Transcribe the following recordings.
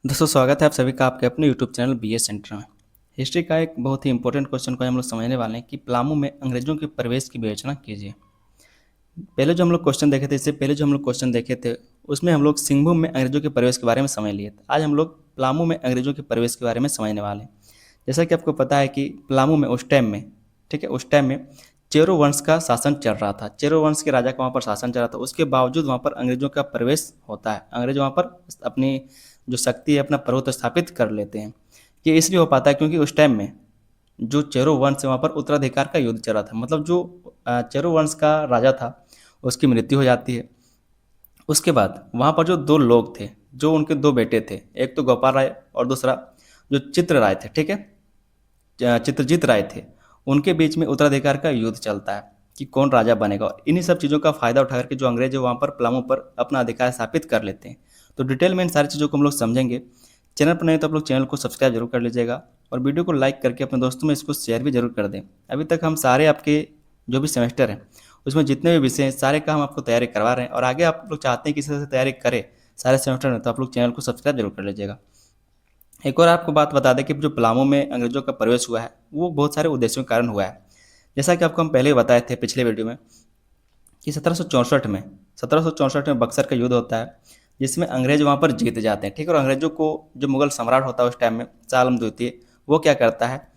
दोस्तों स्वागत है आप सभी का आपके अपने यूट्यूब चैनल बीए सेंटर में। हिस्ट्री का एक बहुत ही इंपॉर्टेंट क्वेश्चन को हम लोग समझने वाले हैं कि पलामू में अंग्रेजों के प्रवेश की विवेचना कीजिए। पहले जो हम लोग क्वेश्चन देखे थे, इससे पहले जो हम लोग क्वेश्चन देखे थे उसमें हम लोग सिंहभूम में अंग्रेजों के प्रवेश के बारे में समझ लिए थे। आज हम लोग पलामू में अंग्रेजों के प्रवेश के बारे में समझने वाले हैं। जैसा कि आपको पता है कि पलामू में उस टाइम में, ठीक है, उस टाइम में चेरो वंश का शासन चल रहा था। चेरो वंश के राजा का वहाँ पर शासन चल रहा था। उसके बावजूद वहाँ पर अंग्रेजों का प्रवेश होता है। अंग्रेज वहाँ पर अपनी जो शक्ति है, अपना प्रभुत्व स्थापित कर लेते हैं। ये इसलिए हो पाता है क्योंकि उस टाइम में जो चेरो वंश है वहाँ पर उत्तराधिकार का युद्ध चल रहा था। मतलब जो चेरो वंश का राजा था उसकी मृत्यु हो जाती है। उसके बाद वहाँ पर जो दो लोग थे, जो उनके दो बेटे थे, एक तो गोपाल राय और दूसरा जो चित्र राय थे, ठीक है, चित्रजीत राय थे। उनके बीच में उत्तराधिकार का युद्ध चलता है कि कौन राजा बनेगा। और इन्हीं सब चीज़ों का फायदा उठा करके जो अंग्रेज है वहाँ पर पलामू पर अपना अधिकार स्थापित कर लेते हैं। तो डिटेल में इन सारी चीज़ों को हम लोग समझेंगे। चैनल पर नहीं तो आप लोग चैनल को सब्सक्राइब जरूर कर लीजिएगा और वीडियो को लाइक करके अपने दोस्तों में इसको शेयर भी जरूर कर दें। अभी तक हम सारे आपके जो भी सेमेस्टर हैं उसमें जितने भी विषय हैं सारे का हम आपको तैयारी करवा रहे हैं, और आगे आप लोग चाहते हैं किसी तरह से तैयारी करें सारे सेमेस्टर में, तो आप लोग चैनल को सब्सक्राइब जरूर कर लीजिएगा। एक और आपको बात बता दें कि जो पलामू में अंग्रेजों का प्रवेश हुआ है वो बहुत सारे उद्देश्यों के कारण हुआ है। जैसा कि आपको हम पहले ही बताए थे पिछले वीडियो में कि 1764 में बक्सर का युद्ध होता है, जिसमें अंग्रेज वहाँ पर जीत जाते हैं, ठीक है। और अंग्रेजों को जो मुगल सम्राट होता है उस टाइम में आलम द्वितीय, वो क्या करता है,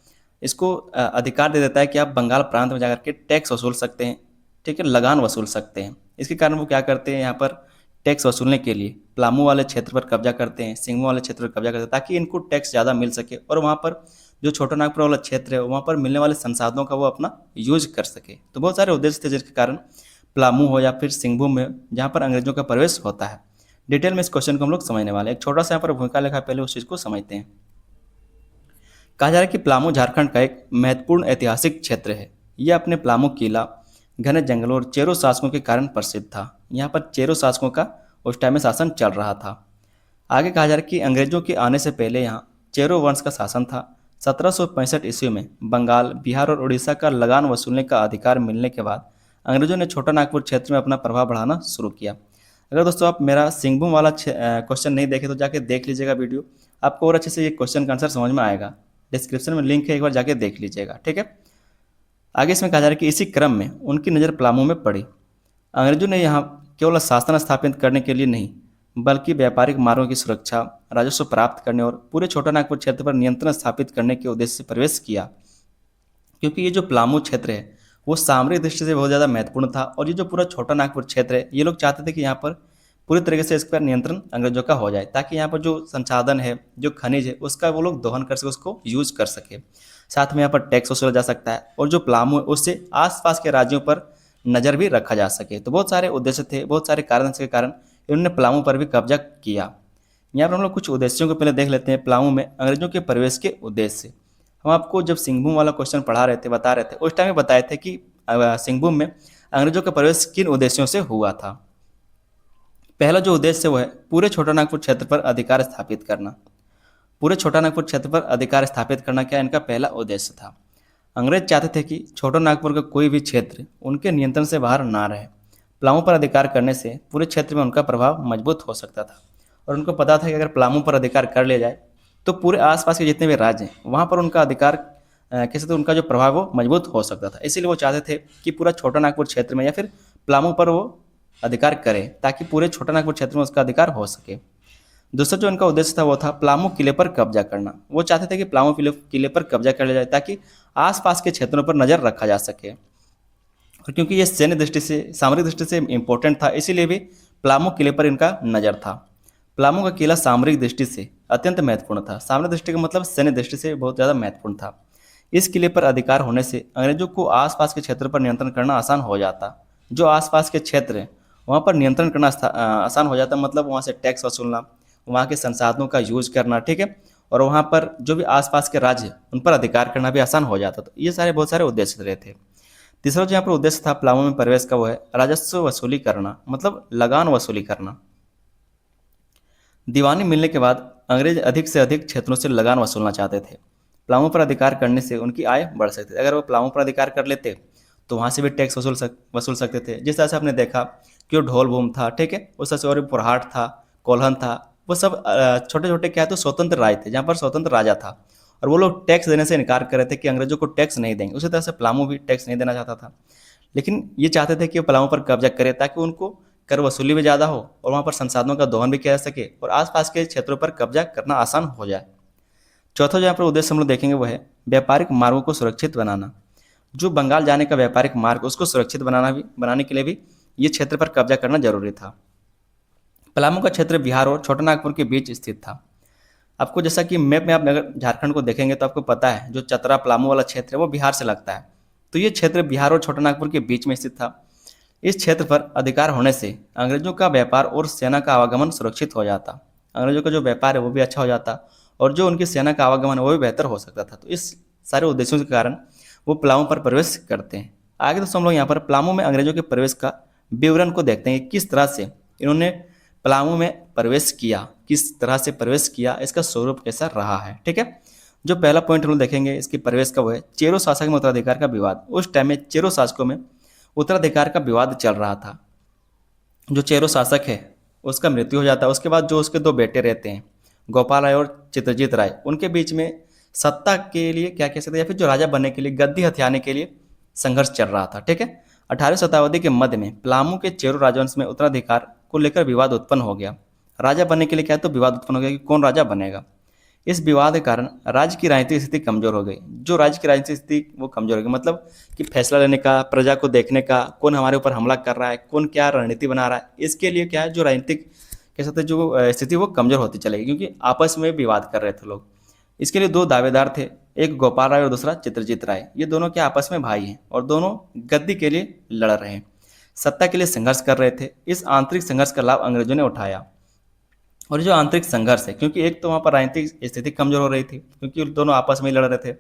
इसको अधिकार दे देता है कि आप बंगाल प्रांत में जाकर के टैक्स वसूल सकते हैं, ठीक है, लगान वसूल सकते हैं। इसके कारण वो क्या करते हैं, यहाँ पर टैक्स वसूलने के लिए पलामू वाले क्षेत्र पर कब्जा करते हैं, सिंघू वाले क्षेत्र पर कब्जा करते हैं, ताकि इनको टैक्स ज़्यादा मिल सके और वहाँ पर जो छोटा नागपुर वाला क्षेत्र है वहाँ पर मिलने वाले संसाधनों का वो अपना यूज कर सके। तो बहुत सारे उद्देश्य थे जिसके कारण पलामू हो या फिर सिंहभूम में जहाँ पर अंग्रेजों का प्रवेश होता है। डिटेल में इस क्वेश्चन को हम लोग समझने वाले हैं। एक छोटा सा यहाँ पर भूमिका लेखा, पहले उस चीज़ को समझते हैं। कहा जा रहा है कि पलामू झारखंड का एक महत्वपूर्ण ऐतिहासिक क्षेत्र है। यह अपने पलामू किला, घने जंगलों और चेरो शासकों के कारण प्रसिद्ध था। यहाँ पर चेरो शासकों का उस टाइम में शासन चल रहा था। आगे कहा जा रहा है कि अंग्रेजों के आने से पहले यहाँ चेरो वंश का शासन था। 1765 ईस्वी में बंगाल, बिहार और उड़ीसा का लगान वसूलने का अधिकार मिलने के बाद अंग्रेजों ने छोटा नागपुर क्षेत्र में अपना प्रभाव बढ़ाना शुरू किया। अगर दोस्तों आप मेरा सिंहभूम वाला क्वेश्चन नहीं देखे तो जाके देख लीजिएगा वीडियो, आपको और अच्छे से ये क्वेश्चन का आंसर समझ में आएगा। डिस्क्रिप्शन में लिंक है, एक बार जाके देख लीजिएगा, ठीक है। आगे इसमें कहा जा रहा है कि इसी क्रम में उनकी नज़र पलामू में पड़ी। अंग्रेजों ने यहाँ केवल शासन स्थापित करने के लिए नहीं बल्कि व्यापारिक मार्गों की सुरक्षा, राजस्व प्राप्त करने और पूरे छोटा नागपुर क्षेत्र पर नियंत्रण स्थापित करने के उद्देश्य से प्रवेश किया। क्योंकि ये जो पलामू क्षेत्र है वो सामरिक दृष्टि से बहुत ज़्यादा महत्वपूर्ण था, और ये जो पूरा छोटा नागपुर क्षेत्र है ये लोग चाहते थे कि यहाँ पर पूरी तरीके से इस पर नियंत्रण अंग्रेजों का हो जाए, ताकि यहाँ पर जो संसाधन है, जो खनिज है, उसका वो लोग दोहन कर सके, उसको यूज कर सके। साथ में यहाँ पर टैक्स वसूला जा सकता है और जो पलामू है उससे आसपास के राज्यों पर नज़र भी रखा जा सके। तो बहुत सारे उद्देश्य थे, बहुत सारे कारण के कारण इन्होंने पलामू पर भी कब्जा किया। यहाँ पर हम लोग कुछ उद्देश्यों को पहले देख लेते हैं। पलामू में अंग्रेजों के प्रवेश के उद्देश्य हम आपको जब सिंहभूम वाला क्वेश्चन पढ़ा रहे थे, बता रहे थे, उस टाइम में बताए थे कि सिंहभूम में अंग्रेजों का प्रवेश किन उद्देश्यों से हुआ था। पहला जो उद्देश्य है वो है पूरे छोटा नागपुर क्षेत्र पर अधिकार स्थापित करना। पूरे छोटा नागपुर क्षेत्र पर अधिकार स्थापित करना क्या इनका पहला उद्देश्य था। अंग्रेज चाहते थे कि छोटा नागपुर का कोई भी क्षेत्र उनके नियंत्रण से बाहर ना रहे। पलामू पर अधिकार करने से पूरे क्षेत्र में उनका प्रभाव मजबूत हो सकता था, और उनको पता था कि अगर पलामू पर अधिकार कर लिया जाए तो पूरे आसपास के जितने भी राज्य हैं वहाँ पर उनका अधिकार कैसे, तो उनका जो प्रभाव वो मजबूत हो सकता था। इसीलिए वो चाहते थे कि पूरा छोटा नागपुर क्षेत्र में या फिर पलामू पर वो अधिकार करे, ताकि पूरे छोटा नागपुर क्षेत्र में उसका अधिकार हो सके। दूसरा जो इनका उद्देश्य था वो था पलामू किले पर कब्जा करना। वो चाहते थे कि पलामू किले पर कब्जा कर लिया जाए ताकि आसपास के क्षेत्रों पर नज़र रखा जा सके। और क्योंकि ये सैन्य दृष्टि से, सामरिक दृष्टि से इम्पोर्टेंट था, इसीलिए भी पलामू किले पर इनका नज़र था। पलामू का किला सामरिक दृष्टि से अत्यंत महत्वपूर्ण था। सामरिक दृष्टि का मतलब सैन्य दृष्टि से बहुत ज़्यादा महत्वपूर्ण था। इस किले पर अधिकार होने से अंग्रेजों को आसपास के क्षेत्र पर नियंत्रण करना आसान हो जाता। जो आसपास के क्षेत्र हैं वहाँ पर नियंत्रण करना आसान हो जाता, मतलब वहाँ से टैक्स वसूलना, वहाँ के संसाधनों का यूज करना, ठीक है, और वहाँ पर जो भी आसपास के राज्य उन पर अधिकार करना भी आसान हो जाता। तो ये सारे बहुत सारे उद्देश्य रहे थे। तीसरा जो यहाँ पर उद्देश्य था पलामू में प्रवेश का वो है राजस्व वसूली करना, मतलब लगान वसूली करना। दीवानी मिलने के बाद अंग्रेज अधिक से अधिक क्षेत्रों से लगान वसूलना चाहते थे। पलामू पर अधिकार करने से उनकी आय बढ़ सकती थी। अगर वो पलामू पर अधिकार कर लेते तो वहाँ से भी टैक्स वसूल सकते थे। जिस तरह से आपने देखा कि वो ढोल भूम था, ठीक है, उस तरह से और पुरहाट था, कोल्हन था, वो सब छोटे छोटे क्या है तो स्वतंत्र राज्य थे, जहाँ पर स्वतंत्र राजा था, और वो लोग टैक्स देने से इनकार कर रहे थे कि अंग्रेजों को टैक्स नहीं देंगे। उसी तरह से पलामू भी टैक्स नहीं देना चाहता था, लेकिन ये चाहते थे कि वो पलामू पर कब्जा करे ताकि उनको कर वसूली भी ज़्यादा हो और वहाँ पर संसाधनों का दोहन भी किया जा सके और आसपास के क्षेत्रों पर कब्जा करना आसान हो जाए। चौथा जो यहाँ पर उद्देश्य हम लोग देखेंगे वो है व्यापारिक मार्गों को सुरक्षित बनाना। जो बंगाल जाने का व्यापारिक मार्ग उसको सुरक्षित बनाने के लिए भी ये क्षेत्र पर कब्जा करना जरूरी था। पलामू का क्षेत्र बिहार और छोटानागपुर के बीच स्थित था। आपको जैसा कि मैप में आप अगर झारखंड को देखेंगे तो आपको पता है जो चतरा पलामू वाला क्षेत्र है वो बिहार से लगता है, तो ये क्षेत्र बिहार और छोटानागपुर के बीच में स्थित था। इस क्षेत्र पर अधिकार होने से अंग्रेजों का व्यापार और सेना का आवागमन सुरक्षित हो जाता। अंग्रेजों का जो व्यापार है वो भी अच्छा हो जाता और जो उनकी सेना का आवागमन है वो भी बेहतर हो सकता था। तो इस सारे उद्देश्यों के कारण वो पलामू पर प्रवेश करते हैं। आगे तो हम लोग यहाँ पर पलामू में अंग्रेजों के प्रवेश का विवरण को देखते हैं कि किस तरह से इन्होंने पलामू में प्रवेश किया, किस तरह से प्रवेश किया, इसका स्वरूप कैसा रहा है। ठीक है, जो पहला पॉइंट हम लोग देखेंगे इसकी प्रवेश का वो है चेरो शासक में उत्तराधिकार का विवाद। उस टाइम में चेरो शासकों में उत्तराधिकार का विवाद चल रहा था। जो चेरो शासक है उसका मृत्यु हो जाता है, उसके बाद जो उसके दो बेटे रहते हैं गोपाल राय और चित्रजीत राय, उनके बीच में सत्ता के लिए क्या कह सकते हैं या फिर जो राजा बनने के लिए गद्दी हथियाने के लिए संघर्ष चल रहा था। ठीक है, 18वीं शताब्दी के मध्य में पलामू के चेरो राजवंश में उत्तराधिकार को लेकर विवाद उत्पन्न हो गया। राजा बनने के लिए क्या है तो विवाद उत्पन्न हो गया कि कौन राजा बनेगा। इस विवाद के कारण राज्य की राजनीतिक स्थिति कमजोर हो गई। जो राज्य की राजनीतिक स्थिति वो कमजोर हो गई, मतलब कि फैसला लेने का, प्रजा को देखने का, कौन हमारे ऊपर हमला कर रहा है, कौन क्या रणनीति बना रहा है, इसके लिए क्या है जो राजनीतिक कह सकते हैं जो स्थिति वो कमजोर होती चलेगी, क्योंकि आपस में विवाद कर रहे थे लोग। इसके लिए दो दावेदार थे, एक गोपाल राय और दूसरा चित्रजीत राय। ये दोनों के आपस में भाई हैं और दोनों गद्दी के लिए लड़ रहे हैं, सत्ता के लिए संघर्ष कर रहे थे। इस आंतरिक संघर्ष का लाभ अंग्रेजों ने उठाया। और जो आंतरिक संघर्ष है, क्योंकि एक तो वहाँ पर राजनीतिक स्थिति कमजोर हो रही थी क्योंकि दोनों आपस में लड़ रहे थे।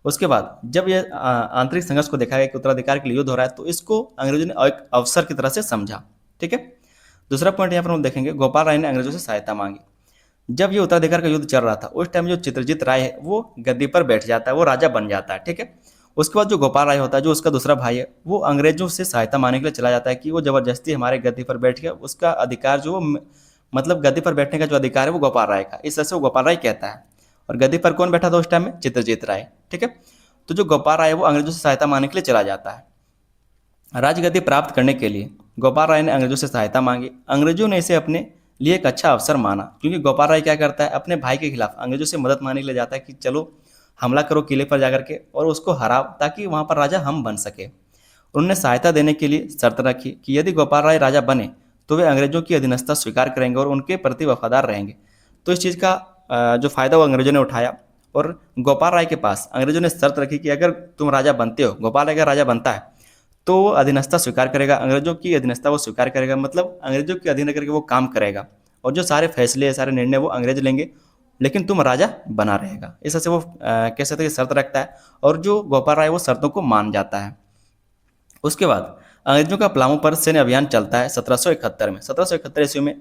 उसके बाद जब ये आंतरिक संघर्ष को देखा गया कि उत्तराधिकार के लिए युद्ध हो रहा है तो इसको अंग्रेजों ने एक अवसर की तरह से समझा। ठीक है, दूसरा पॉइंट यहाँ पर हम देखेंगे गोपाल राय ने अंग्रेजों से सहायता मांगी। जब ये उत्तराधिकार का युद्ध चल रहा था उस टाइम जो चित्रजीत राय है वो गद्दी पर बैठ जाता है, वो राजा बन जाता है। ठीक है, उसके बाद जो गोपाल राय होता है जो उसका दूसरा भाई है वो अंग्रेजों से सहायता मांगने के लिए चला जाता है कि वो जबरदस्ती हमारे गद्दी पर बैठ गया, उसका अधिकार जो मतलब गद्दी पर बैठने का जो अधिकार है वो गोपाल राय का, इस तरह से वो गोपाल राय कहता है। और गद्दी पर कौन बैठा था उस टाइम में? चित्रजीत राय। ठीक है, तो जो गोपाल राय है वो अंग्रेजों से सहायता मांगने के लिए चला जाता है। राजगद्दी प्राप्त करने के लिए गोपाल राय ने अंग्रेजों से सहायता मांगी। अंग्रेजों ने इसे अपने लिए एक अच्छा अवसर माना, क्योंकि गोपाल राय क्या करता है अपने भाई के खिलाफ अंग्रेजों से मदद मांगने के लिए जाता है कि चलो हमला करो किले पर जाकर के और उसको हराओ ताकि वहाँ पर राजा हम बन सके। उन्होंने सहायता देने के लिए शर्त रखी कि यदि गोपाल राय राजा बने तो वे अंग्रेजों की अधीनस्था स्वीकार करेंगे और उनके प्रति वफादार रहेंगे। तो इस चीज़ का जो फायदा वो अंग्रेजों ने उठाया और गोपाल राय के पास अंग्रेजों ने शर्त रखी कि अगर तुम राजा बनते हो, गोपाल राय अगर राजा बनता है तो वो अधीनस्था स्वीकार करेगा, अंग्रेजों की अधीनस्था वो स्वीकार करेगा, मतलब अंग्रेजों के अधीन करके वो काम करेगा और जो सारे फैसले सारे निर्णय वो अंग्रेज लेंगे, लेकिन तुम राजा बना रहेगा। इस तरह से वो कह सकते हैं शर्त रखता है और जो गोपाल राय वो शर्तों को मान जाता है। उसके बाद अंग्रेजों का पलामू पर सैन्य अभियान चलता है 1771 में। 1771 ईस्वी में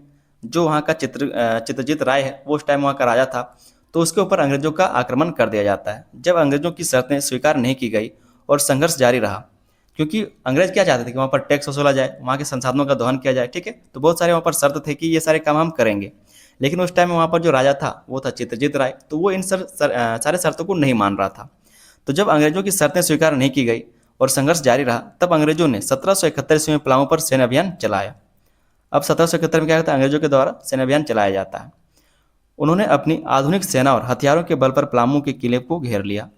जो वहाँ का चित्रजीत राय है वो उस टाइम वहाँ का राजा था, तो उसके ऊपर अंग्रेजों का आक्रमण कर दिया जाता है। जब अंग्रेजों की शर्तें स्वीकार नहीं की गई और संघर्ष जारी रहा, क्योंकि अंग्रेज क्या चाहते थे कि वहाँ पर टैक्स वसूला जाए, वहाँ के संसाधनों का दोहन किया जाए। ठीक है, तो बहुत सारे वहाँ पर शर्त थे कि ये सारे काम हम करेंगे, लेकिन उस टाइम में वहाँ पर जो राजा था वो था चित्रजीत राय, तो वो इन सारे शर्तों को नहीं मान रहा था। तो जब अंग्रेजों की शर्तें स्वीकार नहीं की गई और संघर्ष जारी रहा, तब अंग्रेजों ने 1771 ईस्वी में पलामू पर सैन्य अभियान चलाया। अब 1771 में क्या होता है, अंग्रेजों के द्वारा सैन्य अभियान चलाया जाता है। उन्होंने अपनी आधुनिक सेना और हथियारों के बल पर पलामू के किले को घेर लिया।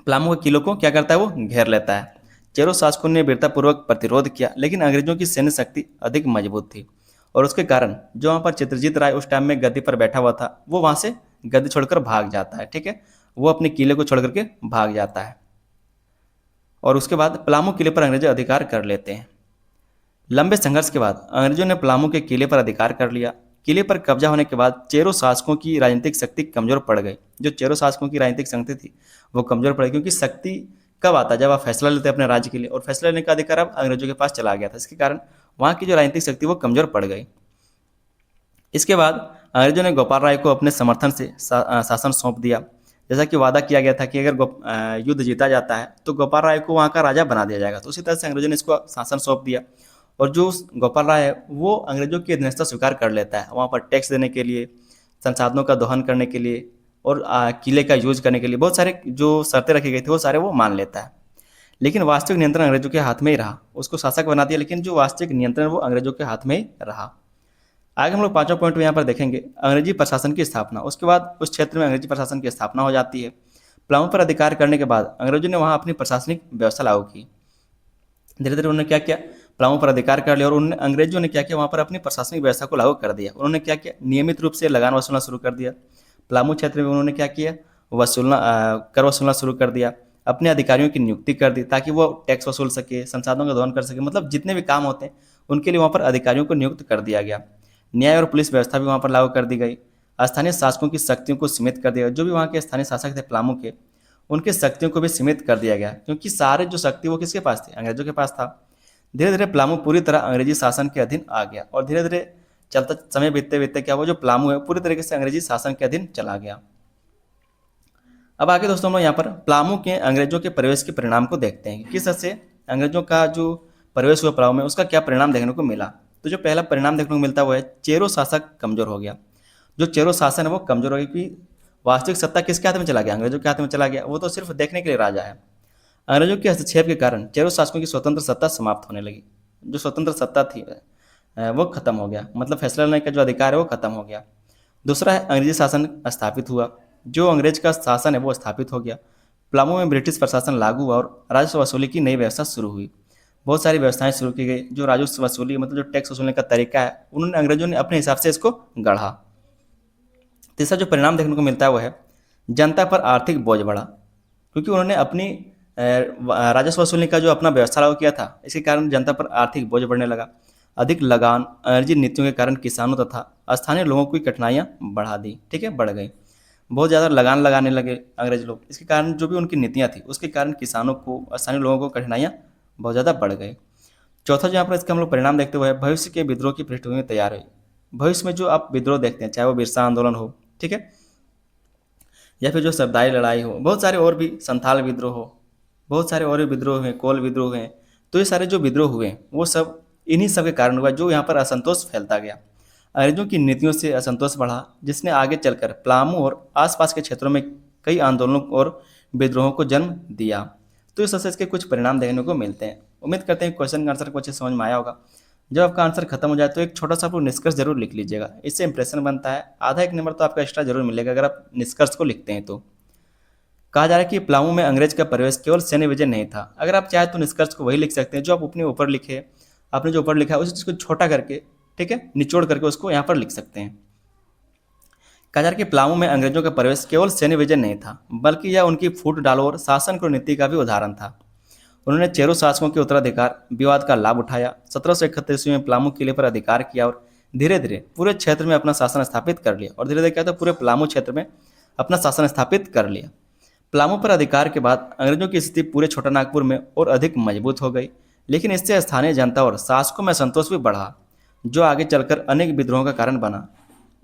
पलामू के किलों को क्या करता है वो घेर लेता है। चेरो शासकों ने वीरतापूर्वक प्रतिरोध किया, लेकिन अंग्रेजों की सैन्य शक्ति अधिक मजबूत थी और उसके कारण जो वहाँ पर चित्रजीत राय उस टाइम में गद्दी पर बैठा हुआ था वो वहाँ से गद्दी छोड़कर भाग जाता है। ठीक है, वो अपने किले को छोड़ करके भाग जाता है और उसके बाद पलामू किले पर अंग्रेज अधिकार कर लेते हैं। लंबे संघर्ष के बाद अंग्रेजों ने पलामू के किले पर अधिकार कर लिया। किले पर कब्जा होने के बाद चेरो शासकों की राजनीतिक शक्ति कमजोर पड़ गई। जो चेरो शासकों की राजनीतिक शक्ति थी वो कमजोर पड़ गई, क्योंकि शक्ति कब आता है जब आप फैसला लेते हैं अपने राज्य के लिए, और फैसला लेने का अधिकार अब अंग्रेजों के पास चला गया था। इसके कारण वहाँ की जो राजनीतिक शक्ति वो कमजोर पड़ गई। इसके बाद अंग्रेजों ने गोपाल राय को अपने समर्थन से शासन सौंप दिया। जैसा कि वादा किया गया था कि अगर युद्ध जीता जाता है तो गोपाल राय को वहाँ का राजा बना दिया जाएगा, तो उसी तरह से अंग्रेजों ने इसको शासन सौंप दिया और जो गोपाल राय है वो अंग्रेजों की अधीनस्था स्वीकार कर लेता है वहाँ पर टैक्स देने के लिए, संसाधनों का दोहन करने के लिए और किले का यूज करने के लिए बहुत सारे जो शर्तें रखी गई थी वो सारे वो मान लेता है। लेकिन वास्तविक नियंत्रण अंग्रेजों के हाथ में ही रहा। उसको शासक बना दिया लेकिन जो वास्तविक नियंत्रण वो अंग्रेजों के हाथ में ही रहा। आगे हम लोग पांचवा पॉइंट में यहाँ पर देखेंगे अंग्रेजी प्रशासन की स्थापना। उसके बाद उस क्षेत्र में अंग्रेजी प्रशासन की स्थापना हो जाती है। प्लामू पर अधिकार करने के बाद अंग्रेजों ने वहाँ अपनी प्रशासनिक व्यवस्था लागू की। धीरे धीरे उन्होंने क्या किया, प्लामू पर अधिकार कर लिया और उन्होंने अंग्रेजों ने क्या किया वहाँ पर अपनी प्रशासनिक व्यवस्था को लागू कर दिया। उन्होंने क्या किया, नियमित रूप से लगान वसूलना शुरू कर दिया। प्लामू क्षेत्र में उन्होंने क्या किया, कर वसूलना शुरू कर दिया। अपने अधिकारियों की नियुक्ति कर दी ताकि वो टैक्स वसूल सके, संसाधनों का दोहन कर सके, मतलब जितने भी काम होते हैं उनके लिए वहाँ पर अधिकारियों को नियुक्त कर दिया गया। न्याय और पुलिस व्यवस्था भी वहाँ पर लागू कर दी गई। स्थानीय शासकों की शक्तियों को सीमित कर दिया गया। जो भी वहाँ के स्थानीय शासक थे प्लामू के, उनके शक्तियों को भी सीमित कर दिया गया क्योंकि सारे जो शक्ति वो किसके पास थे, अंग्रेजों के पास था। धीरे धीरे प्लामू पूरी तरह अंग्रेजी शासन के अधीन आ गया और धीरे धीरे चलता समय बीतते बीतते क्या हुआ, जो प्लामू है पूरी तरीके से अंग्रेजी शासन के अधीन चला गया। अब आगे दोस्तों हम लोग यहाँ पर प्लामू के अंग्रेजों के प्रवेश के परिणाम को देखते हैं कि किस तरह से अंग्रेजों का जो प्रवेश हुआ प्लामू में उसका क्या परिणाम देखने को मिला। तो जो पहला परिणाम देखने को मिलता है वो है चेरो शासक कमजोर हो गया। जो चेरो शासन है वो कमजोर हो गया कि वास्तविक सत्ता किसके हाथ में चला गया, अंग्रेजों के हाथ में चला गया। वो तो सिर्फ देखने के लिए राजा है। अंग्रेजों के हस्तक्षेप के कारण चेरो शासकों की स्वतंत्र सत्ता समाप्त होने लगी। जो स्वतंत्र सत्ता थी वो खत्म हो गया, मतलब फैसला लेने का जो अधिकार है वो खत्म हो गया। दूसरा है अंग्रेजी शासन स्थापित हुआ। जो अंग्रेज का शासन है वो स्थापित हो गया। प्लामू में ब्रिटिश प्रशासन लागू हुआ और राजस्व वसूली की नई व्यवस्था शुरू हुई। बहुत सारी व्यवस्थाएं शुरू की गई। जो राजस्व वसूली मतलब जो टैक्स वसूलने का तरीका है उन्होंने अंग्रेजों ने अपने हिसाब से इसको गढ़ा। तीसरा जो परिणाम देखने को मिलता है वो है जनता पर आर्थिक बोझ बढ़ा क्योंकि उन्होंने अपनी राजस्व वसूलने का जो अपना व्यवस्था लागू किया था इसके कारण जनता पर आर्थिक बोझ बढ़ने लगा। अधिक लगान अंग्रेजी नीतियों के कारण किसानों तथा स्थानीय लोगों की कठिनाइयाँ बढ़ा दी, ठीक है, बढ़ गई। बहुत ज़्यादा लगान लगाने लगे अंग्रेज लोग। इसके कारण जो भी उनकी नीतियाँ थी उसके कारण किसानों को, स्थानीय लोगों को कठिनाइयाँ बहुत ज़्यादा बढ़ गई। चौथा जो यहाँ पर इसका हम लोग परिणाम देखते हुए भविष्य के विद्रोह की पृष्ठभूमि तैयार हुई। भविष्य में जो आप विद्रोह देखते हैं चाहे वो बिरसा आंदोलन हो, ठीक है, या फिर जो सरदारी लड़ाई हो, बहुत सारे और भी, संथाल विद्रोह हो, बहुत सारे और भी विद्रोह हैं, कोल विद्रोह हैं। तो ये सारे जो विद्रोह हुए वो सब इन्हीं सब के कारण हुआ जो यहाँ पर असंतोष फैलता गया। अंग्रेजों की नीतियों से असंतोष बढ़ा जिसने आगे चलकर प्लामू और आसपास के क्षेत्रों में कई आंदोलनों और विद्रोहों को जन्म दिया। तो इस तरह से इसके कुछ परिणाम देखने को मिलते हैं। उम्मीद करते हैं क्वेश्चन का आंसर को अच्छे समझ में आया होगा। जब आपका आंसर खत्म हो जाए तो एक छोटा सा आप निष्कर्ष जरूर लिख लीजिएगा, इससे इंप्रेशन बनता है। आधा एक नंबर तो आपका एक्स्ट्रा जरूर मिलेगा अगर आप निष्कर्ष को लिखते हैं। तो कहा जा रहा है कि प्लामू में अंग्रेज का प्रवेश केवल सैन्य विजय नहीं था। अगर आप चाहे तो निष्कर्ष को वही लिख सकते हैं जो आप अपने ऊपर लिखे। आपने जो ऊपर लिखा है उस चीज़ को छोटा करके, ठीक है, निचोड़ करके उसको यहाँ पर लिख सकते हैं। कहा जा रहा है कि प्लामू में अंग्रेजों का प्रवेश केवल सैन्य विजय नहीं था बल्कि यह उनकी फूट डालो और शासन को नीति का भी उदाहरण था। उन्होंने चेरो शासकों के उत्तराधिकार विवाद का लाभ उठाया। 1731 ईस्वी में प्लामू किले पर अधिकार किया और धीरे धीरे पूरे क्षेत्र में अपना शासन स्थापित कर लिया। और धीरे धीरे क्या था, पूरे प्लामू क्षेत्र में अपना शासन स्थापित कर लिया। प्लामू पर अधिकार के बाद अंग्रेजों की स्थिति पूरे छोटा नागपुर में और अधिक मजबूत हो गई, लेकिन इससे स्थानीय जनता और शासकों में असंतोष भी बढ़ा जो आगे चलकर अनेक विद्रोहों का कारण बना।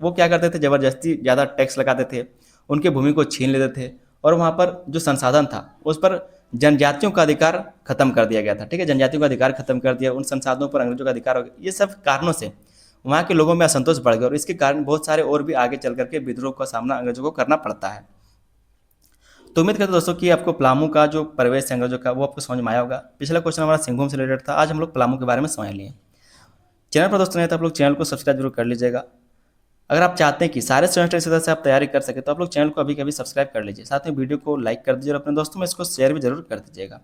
वो क्या करते थे, जबरदस्ती ज़्यादा टैक्स लगाते थे, उनके भूमि को छीन लेते थे और वहाँ पर जो संसाधन था उस पर जनजातियों का अधिकार खत्म कर दिया गया था, ठीक है, जनजातियों का अधिकार खत्म कर दिया, उन संसाधनों पर अंग्रेजों का अधिकार हो गया। ये सब कारणों से वहाँ के लोगों में असंतोष बढ़ गया और इसके कारण बहुत सारे और भी आगे चल करके विद्रोह का सामना अंग्रेजों को करना पड़ता है। तो उम्मीद करते हैं दोस्तों कि आपको प्लामू का जो प्रवेश अंग्रेजों का वो आपको समझ में आया होगा। पिछला क्वेश्चन हमारा सिंहभूम से रिलेटेड था, आज हम लोग प्लामू के बारे में समझ लिए। चैनल पर दोस्तों नहीं तो आप लोग चैनल को सब्सक्राइब जरूर कर लीजिएगा। अगर आप चाहते हैं कि सारे सेमेस्टर इसी तरह से आप तैयारी कर सके तो आप लोग चैनल को अभी कभी सब्सक्राइब कर लीजिए, साथ में वीडियो को लाइक कर दीजिए और अपने दोस्तों में इसको शेयर भी जरूर कर दीजिएगा।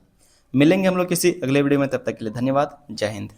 मिलेंगे हम लोग किसी अगले वीडियो में, तब तक के लिए धन्यवाद। जय हिंद।